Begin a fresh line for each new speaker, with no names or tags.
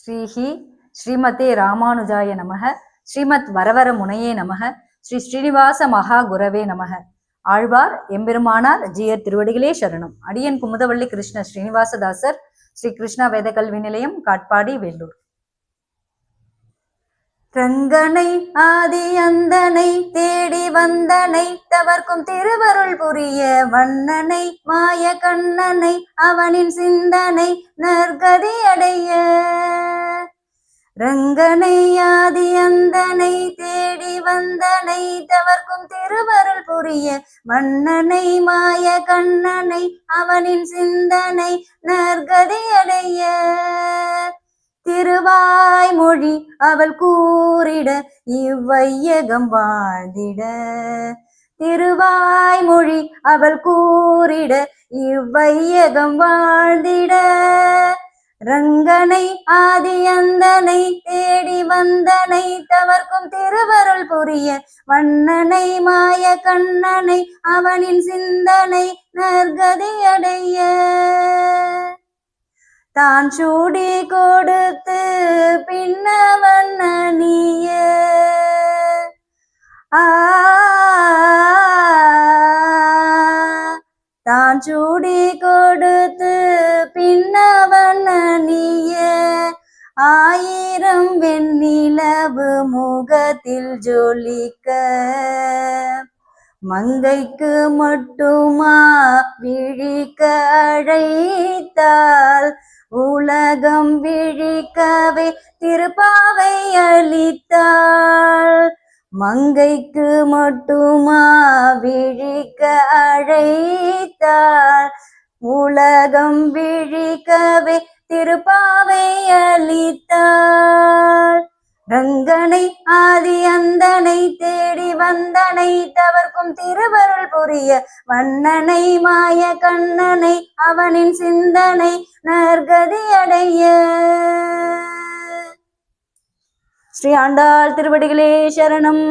ஸ்ரீஹி ஸ்ரீமதே ராமானுஜாய நமக. ஸ்ரீமத் வரவர முனையே நமக. ஸ்ரீ ஸ்ரீனிவாச மகா குரவே நமக. ஆழ்வார் எம்பெருமானார் ஜீயர் திருவடிகளே சரணம். அடியன் குமுதவள்ளி கிருஷ்ண ஸ்ரீனிவாசதாசர், ஸ்ரீ கிருஷ்ணா வேத கல்வி நிலையம், காட்பாடி, வேலூர். ரங்கனை ஆதி அந்தனை தேடி வந்தனை தவர்க்கும் திருவருள் புரிய வண்ணனை மாய கண்ணனை அவனின் சிந்தனை நற்கதி அடைய. ரங்கனை ஆதி அந்தனை தேடி வந்தனை தவர்க்கும் திருவருள் புரிய வண்ணனை மாய கண்ணனை அவனின் சிந்தனை நற்கதி அடைய. திருவாய்மொழி அவள் கூறிட இவ்வையகம் வாழ்ந்திட. திருவாய்மொழி அவள் கூறிட இவ்வையகம் வாழ்ந்திட. ரங்கனை ஆதி அந்தனை தேடி வந்தனை தவர்க்கும் திருவருள் புரிய வண்ணனை மாய கண்ணனை அவனின் சிந்தனை நற்கதி அடைய. தான் சூடி கொடுத்து பின்னவன் அணிய. தான் சூடி கொடுத்து பின்னவன் அணிய. ஆயிரம் வெண்ணிலவு முகத்தில் ஜொலிக்க. மங்கைக்கு மட்டுமா விழிக்க அழைத்தால் உலகம் விழிக்கவே திருப்பாவை அளித்தாள். மங்கைக்கு மட்டுமா விழிக்க அழைத்தாள் உலகம் விழிக்கவே திருப்பாவை அளித்தாள். ரங்கனை ஆதி அந்தனை தேடி வந்தனை தவர்க்கும் திருவருள் புரிய வண்ணனை மாய கண்ணனை அவனின் சிந்தனை நற்கதி அடைய. ஸ்ரீ ஆண்டாள் திருவடிகளே சரணம்.